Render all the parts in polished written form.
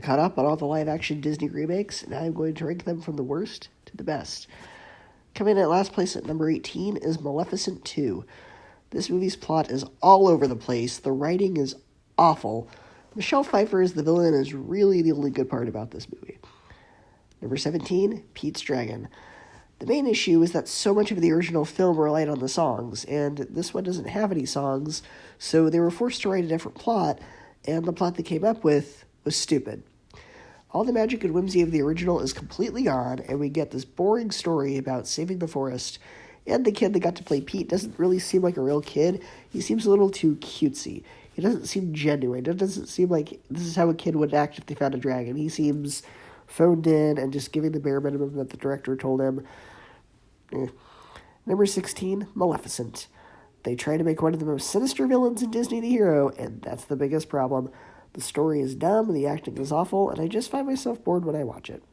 caught up on all the live-action Disney remakes, and I'm going to rank them from the worst to the best. Coming in at last place at number 18 is Maleficent 2. This movie's plot is all over the place. The writing is awful. Michelle Pfeiffer as the villain is really the only good part about this movie. Number 17, Pete's Dragon. The main issue is that so much of the original film relied on the songs, and this one doesn't have any songs, so they were forced to write a different plot, and the plot they came up with was stupid. All the magic and whimsy of the original is completely gone, and we get this boring story about saving the forest, and the kid that got to play Pete doesn't really seem like a real kid. He seems a little too cutesy. He doesn't seem genuine. It doesn't seem like this is how a kid would act if they found a dragon. He seems phoned in and just giving the bare minimum that the director told him. Number 16, Maleficent. They try to make one of the most sinister villains in Disney the hero, and that's the biggest problem. The story is dumb, the acting is awful, and I just find myself bored when I watch it.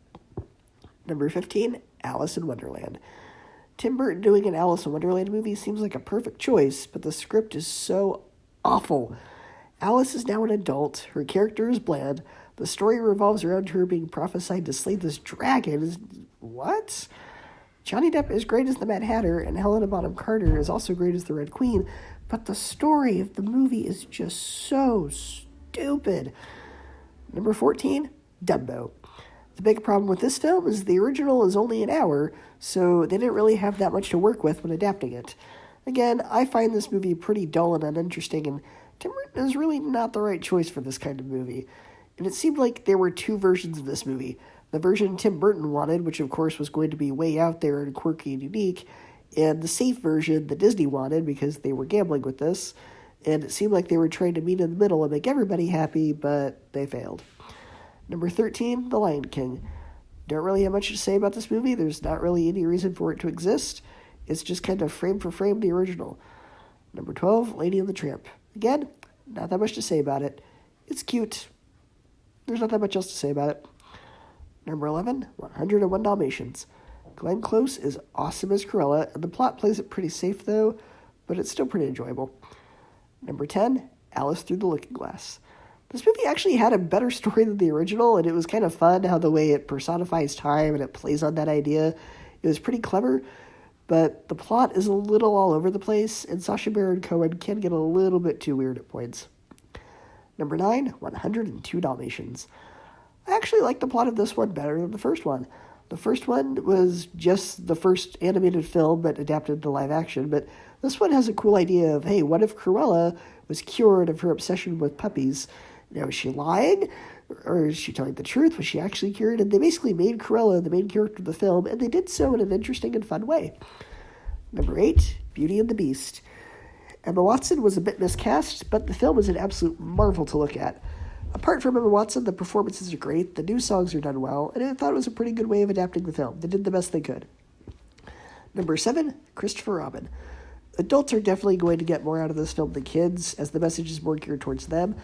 Number 15, Alice in Wonderland. Tim Burton doing an Alice in Wonderland movie seems like a perfect choice, but the script is so awful. Alice is now an adult, her character is bland, the story revolves around her being prophesied to slay this dragon. What? Johnny Depp is great as the Mad Hatter, and Helena Bonham Carter is also great as the Red Queen, but the story of the movie is just so stupid. Number 14, Dumbo. The big problem with this film is the original is only an hour, so they didn't really have that much to work with when adapting it. Again, I find this movie pretty dull and uninteresting, and Tim Burton is really not the right choice for this kind of movie. And it seemed like there were two versions of this movie. The version Tim Burton wanted, which of course was going to be way out there and quirky and unique, and the safe version that Disney wanted because they were gambling with this, and it seemed like they were trying to meet in the middle and make everybody happy, but they failed. Number 13, The Lion King. Don't really have much to say about this movie. There's not really any reason for it to exist. It's just kind of frame for frame the original. Number 12, Lady and the Tramp. Again, not that much to say about it. It's cute. There's not that much else to say about it. Number 11, 101 Dalmatians. Glenn Close is awesome as Cruella, and the plot plays it pretty safe though, but it's still pretty enjoyable. Number 10, Alice Through the Looking Glass. This movie actually had a better story than the original, and it was kind of fun how the way it personifies time and it plays on that idea. It was pretty clever, but the plot is a little all over the place, and Sacha Baron Cohen can get a little bit too weird at points. Number 9, 102 Dalmatians. I actually like the plot of this one better than the first one. The first one was just the first animated film but adapted to live action, but this one has a cool idea of, hey, what if Cruella was cured of her obsession with puppies? Now, is she lying? Or is she telling the truth? Was she actually cured? And they basically made Cruella the main character of the film, and they did so in an interesting and fun way. Number 8, Beauty and the Beast. Emma Watson was a bit miscast, but the film is an absolute marvel to look at. Apart from Emma Watson, the performances are great, the new songs are done well, and I thought it was a pretty good way of adapting the film. They did the best they could. Number 7, Christopher Robin. Adults are definitely going to get more out of this film than kids, as the message is more geared towards them.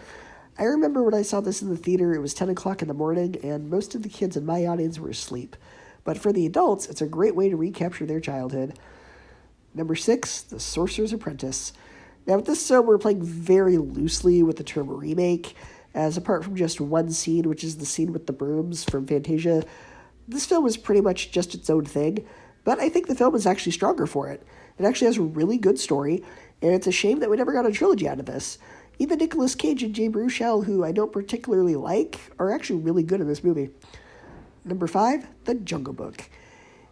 I remember when I saw this in the theater, it was 10 o'clock in the morning, and most of the kids in my audience were asleep. But for the adults, it's a great way to recapture their childhood. Number 6, The Sorcerer's Apprentice. Now, with this film, we're playing very loosely with the term remake, as apart from just one scene, which is the scene with the brooms from Fantasia, this film is pretty much just its own thing, but I think the film is actually stronger for it. It actually has a really good story, and it's a shame that we never got a trilogy out of this. Even Nicolas Cage and Jay Baruchel, who I don't particularly like, are actually really good in this movie. Number 5, The Jungle Book.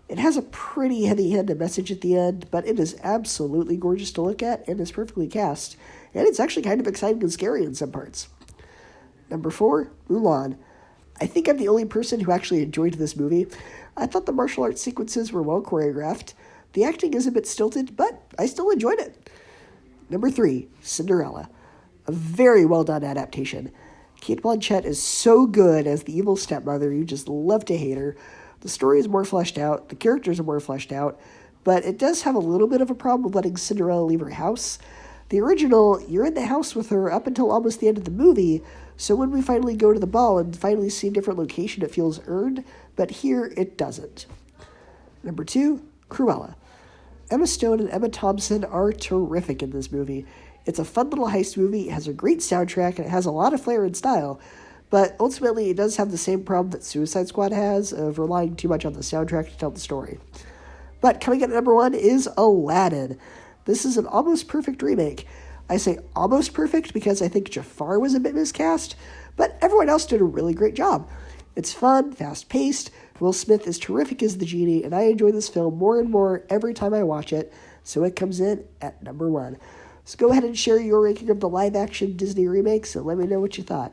It has a pretty heavy-handed message at the end, but it is absolutely gorgeous to look at and is perfectly cast, and it's actually kind of exciting and scary in some parts. Number 4, Mulan. I think I'm the only person who actually enjoyed this movie. I thought the martial arts sequences were well choreographed. The acting is a bit stilted, but I still enjoyed it. Number 3, Cinderella. A very well done adaptation. Kate Blanchett is so good as the evil stepmother, you just love to hate her. The story is more fleshed out, the characters are more fleshed out, but it does have a little bit of a problem letting Cinderella leave her house. The original, you're in the house with her up until almost the end of the movie, so when we finally go to the ball and finally see a different location, it feels earned, but here it doesn't. Number 2, Cruella. Emma Stone and Emma Thompson are terrific in this movie. It's a fun little heist movie, it has a great soundtrack, and it has a lot of flair and style, But ultimately, it does have the same problem that Suicide Squad has of relying too much on the soundtrack to tell the story. But coming in at number 1 is Aladdin. This is an almost perfect remake. I say almost perfect because I think Jafar was a bit miscast, but everyone else did a really great job. It's fun, fast-paced, Will Smith is terrific as the Genie, and I enjoy this film more and more every time I watch it, so it comes in at number 1. So go ahead and share your ranking of the live-action Disney remakes and let me know what you thought.